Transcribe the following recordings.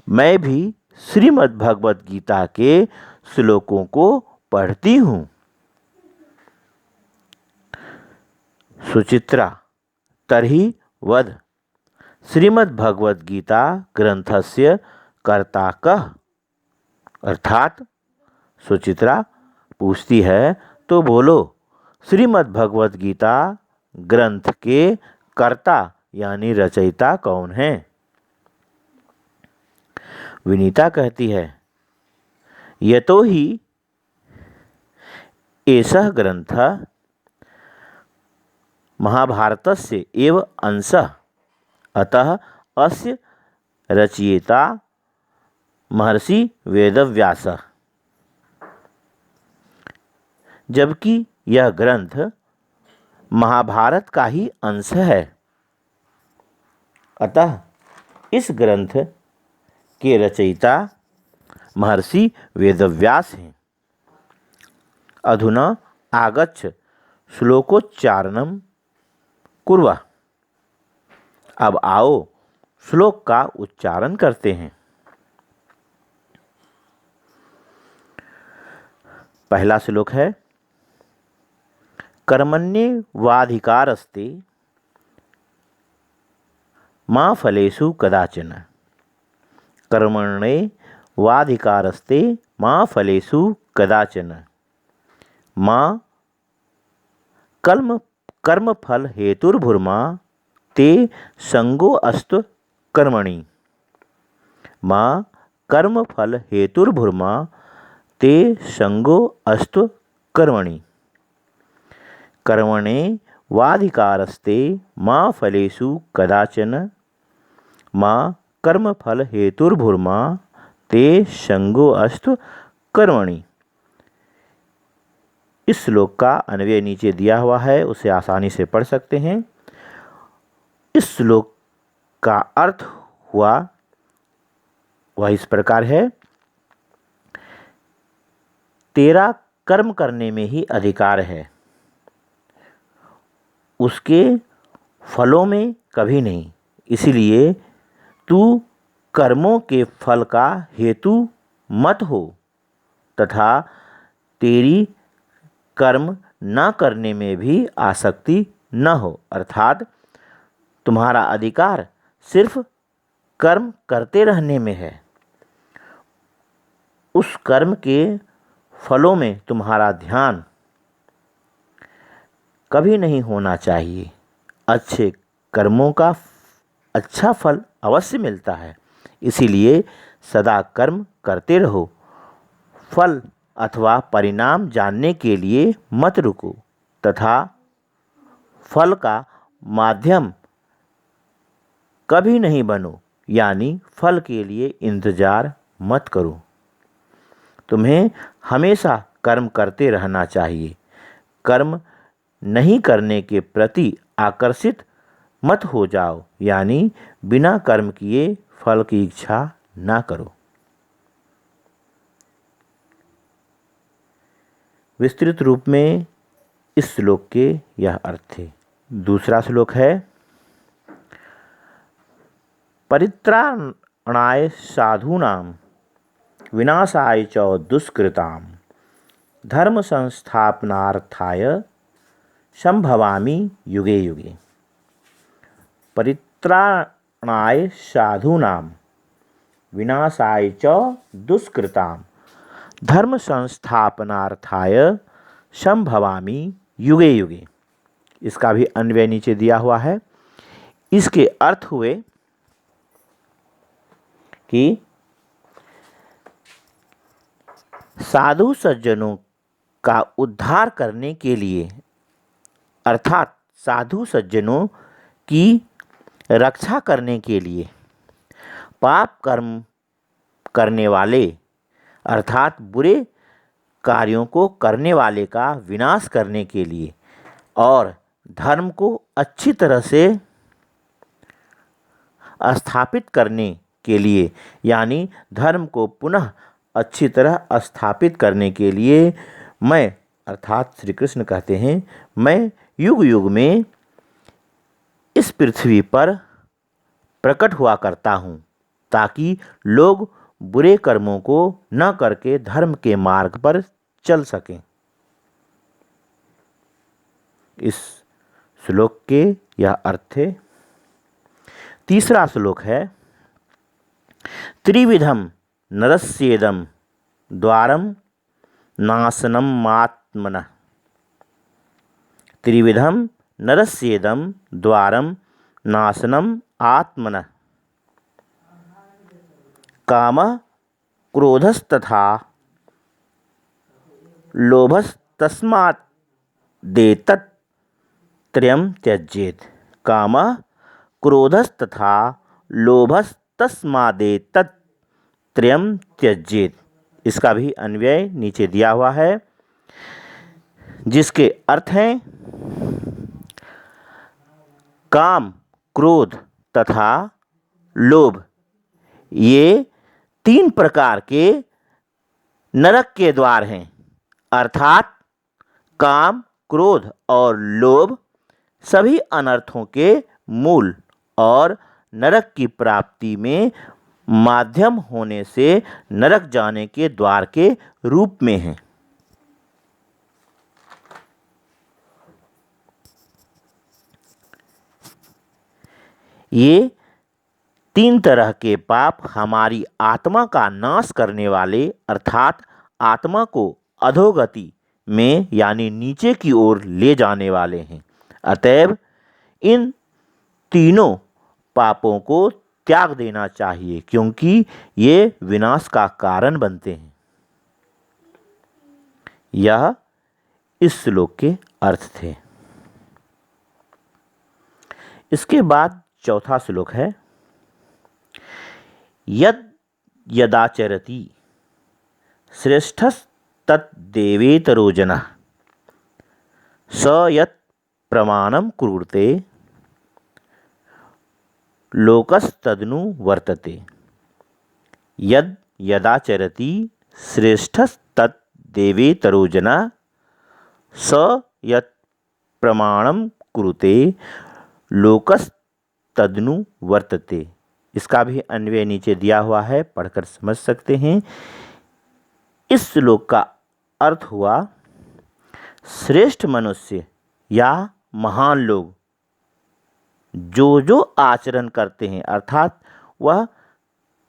मैं भी श्रीमद् भगवत गीता के श्लोकों को पढ़ती हूँ। सुचित्रा तर्हि वद श्रीमद् भगवत गीता ग्रंथस्य कर्ता कः? अर्थात सुचित्रा पूछती है, तो बोलो श्रीमद् भगवत गीता ग्रंथ के कर्ता यानी रचयिता कौन है? विनीता कहती है, यतो हि एषः ग्रन्थः महाभारतस्य एव अंशः, अतः अस्य रचयिता महर्षि वेदव्यासः। जबकि यह ग्रंथ महाभारत का ही अंश है, अतः इस ग्रंथ के रचयिता महर्षि वेदव्यास हैं। अधुना आगच्छ श्लोकोच्चारणं कुर्वः। अब आओ श्लोक का उच्चारण करते हैं। पहला श्लोक है, कर्मण्येवाधिकारस्ते मा फलेषु कदाचन। कर्मण्येवाधिकारस्ते मा फलेषु कदाचन। मा कर्मफल हेतुर्भुर्मा ते संगो अस्तु कर्मणि। मा कर्मफल हेतुर्भुर्मा ते संगो अस्तु कर्मणि। कर्मण्येवाधिकारस्ते मा फलेषु कदाचन। मा कर्मफल हेतुर्भुर्मा ते संगो अस्तु कर्मणि। इस श्लोक का अन्वय नीचे दिया हुआ है, उसे आसानी से पढ़ सकते हैं। इस श्लोक का अर्थ हुआ वह इस प्रकार है, तेरा कर्म करने में ही अधिकार है, उसके फलों में कभी नहीं। इसलिए तू कर्मों के फल का हेतु मत हो तथा तेरी कर्म न करने में भी आसक्ति न हो। अर्थात तुम्हारा अधिकार सिर्फ कर्म करते रहने में है, उस कर्म के फलों में तुम्हारा ध्यान कभी नहीं होना चाहिए। अच्छे कर्मों का अच्छा फल अवश्य मिलता है, इसीलिए सदा कर्म करते रहो। फल अथवा परिणाम जानने के लिए मत रुको तथा फल का माध्यम कभी नहीं बनो, यानी फल के लिए इंतजार मत करो। तुम्हें हमेशा कर्म करते रहना चाहिए। कर्म नहीं करने के प्रति आकर्षित मत हो जाओ, यानी बिना कर्म किए फल की इच्छा ना करो। विस्तृत रूप में इस श्लोक के यह अर्थ थे। दूसरा श्लोक है, परित्राणाय साधूनां विनाशाय च दुष्कृतां धर्म संस्थापनार्थाय संभवामि युगे युगे। परित्राणाय साधूनां विनाशाय च दुष्कृतां धर्म संस्थापनार्थाय संभवामि युगे युगे। इसका भी अन्वय नीचे दिया हुआ है। इसके अर्थ हुए कि साधु सज्जनों का उद्धार करने के लिए, अर्थात साधु सज्जनों की रक्षा करने के लिए, पाप कर्म करने वाले अर्थात बुरे कार्यों को करने वाले का विनाश करने के लिए और धर्म को अच्छी तरह से स्थापित करने के लिए, यानी धर्म को पुनः अच्छी तरह स्थापित करने के लिए मैं, अर्थात श्री कृष्ण कहते हैं, मैं युग युग में इस पृथ्वी पर प्रकट हुआ करता हूँ ताकि लोग बुरे कर्मों को न करके धर्म के मार्ग पर चल सकें। इस श्लोक के यह अर्थ थे। तीसरा श्लोक है, त्रिविधम नरस्येदम द्वारम नाशनम आत्मनः। त्रिविधम नरस्येदम द्वारम नाशनम आत्मनः। कामः क्रोधस्तथा लोभस्तस्मात् देतत् त्रयं त्यजेत्। कामः क्रोधस्तथा लोभस्तस्मादेतत् त्रयं त्यजेत्। इसका भी अन्वय नीचे दिया हुआ है, जिसके अर्थ हैं काम, क्रोध तथा लोभ, ये 3 प्रकार के नरक के द्वार हैं। अर्थात काम, क्रोध और लोभ सभी अनर्थों के मूल और नरक की प्राप्ति में माध्यम होने से नरक जाने के द्वार के रूप में हैं। ये 3 तरह के पाप हमारी आत्मा का नाश करने वाले अर्थात आत्मा को अधोगति में यानी नीचे की ओर ले जाने वाले हैं। अतएव इन तीनों पापों को त्याग देना चाहिए, क्योंकि ये विनाश का कारण बनते हैं। यह इस श्लोक के अर्थ थे। इसके बाद चौथा श्लोक है, यद यदाचरति श्रेष्ठस्तद्देवेतरो जनः स यत् प्रमाणं कुरुते लोकस्तदनु वर्तते। यद यदाचरति श्रेष्ठस्तद्देवेतरो जनः स यत् प्रमाणं कुरुते लोकस्तदनु वर्तते। इसका भी अन्वय नीचे दिया हुआ है, पढ़कर समझ सकते हैं। इस श्लोक का अर्थ हुआ, श्रेष्ठ मनुष्य या महान लोग जो आचरण करते हैं, अर्थात वह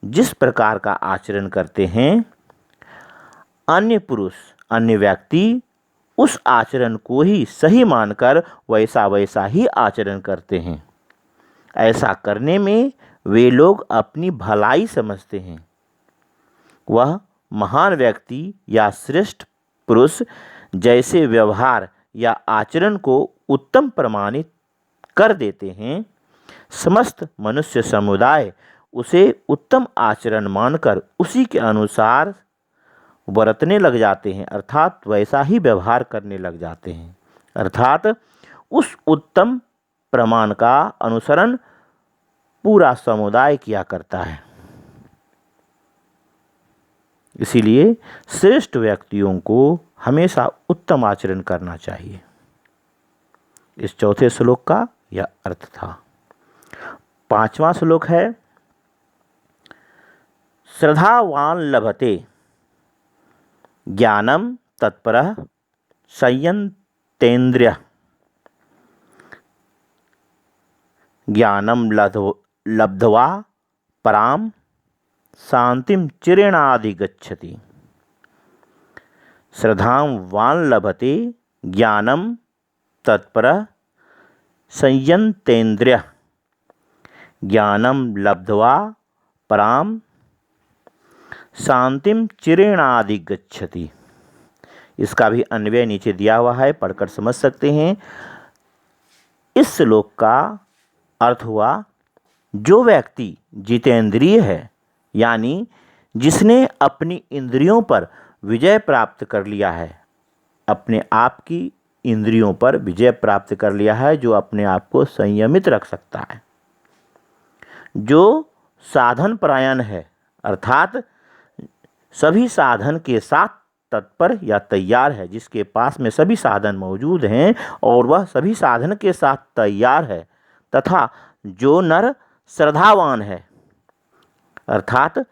जिस प्रकार का आचरण करते हैं, अन्य पुरुष, अन्य व्यक्ति उस आचरण को ही सही मानकर वैसा ही आचरण करते हैं। ऐसा करने में वे लोग अपनी भलाई समझते हैं। वह महान व्यक्ति या श्रेष्ठ पुरुष जैसे व्यवहार या आचरण को उत्तम प्रमाणित कर देते हैं, समस्त मनुष्य समुदाय उसे उत्तम आचरण मानकर उसी के अनुसार बरतने लग जाते हैं, अर्थात वैसा ही व्यवहार करने लग जाते हैं। अर्थात उस उत्तम प्रमाण का अनुसरण पूरा समुदाय किया करता है। इसीलिए श्रेष्ठ व्यक्तियों को हमेशा उत्तम आचरण करना चाहिए। इस चौथे श्लोक का यह अर्थ था। 5वां श्लोक है, श्रद्धावान लभते ज्ञानम तत्परः संयंतेन्द्रियः। ज्ञानम लब्ध्वा पराम शांतिम चिरेणाधिगच्छति। श्रद्धावान लभते ज्ञानम तत्परः संयंतेन्द्रियः। ज्ञानम लब्ध्वा पराम शांतिम चिरेणाधिगच्छति। इसका भी अन्वय नीचे दिया हुआ है, पढ़कर समझ सकते हैं। इस श्लोक का अर्थ हुआ, जो व्यक्ति जितेंद्रिय है, यानी जिसने अपनी इंद्रियों पर विजय प्राप्त कर लिया है, अपने आप की इंद्रियों पर विजय प्राप्त कर लिया है, जो अपने आप को संयमित रख सकता है, जो साधन परायण है, अर्थात सभी साधन के साथ तत्पर या तैयार है, जिसके पास में सभी साधन मौजूद हैं और वह सभी साधन के साथ तैयार है, तथा जो नर श्रद्धावान है, अर्थात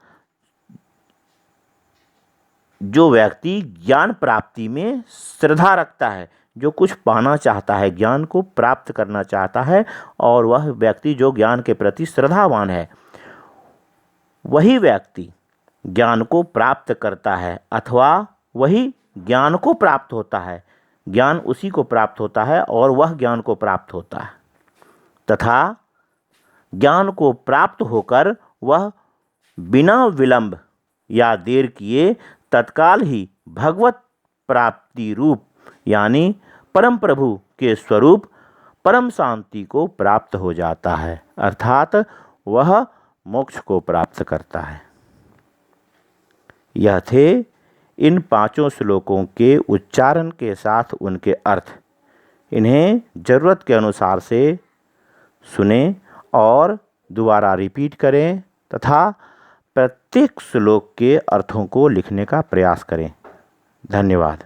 जो व्यक्ति ज्ञान प्राप्ति में श्रद्धा रखता है, जो कुछ पाना चाहता है, ज्ञान को प्राप्त करना चाहता है, और वह व्यक्ति जो ज्ञान के प्रति श्रद्धावान है, वही व्यक्ति ज्ञान को प्राप्त करता है, अथवा वही ज्ञान को प्राप्त होता है। ज्ञान उसी को प्राप्त होता है और वह ज्ञान को प्राप्त होता है, तथा ज्ञान को प्राप्त होकर वह बिना विलंब या देर किए तत्काल ही भगवत प्राप्ति रूप यानी परम प्रभु के स्वरूप परम शांति को प्राप्त हो जाता है, अर्थात वह मोक्ष को प्राप्त करता है। यह थे इन 5 श्लोकों के उच्चारण के साथ उनके अर्थ। इन्हें ज़रूरत के अनुसार से सुने और दोबारा रिपीट करें तथा प्रत्येक श्लोक के अर्थों को लिखने का प्रयास करें। धन्यवाद।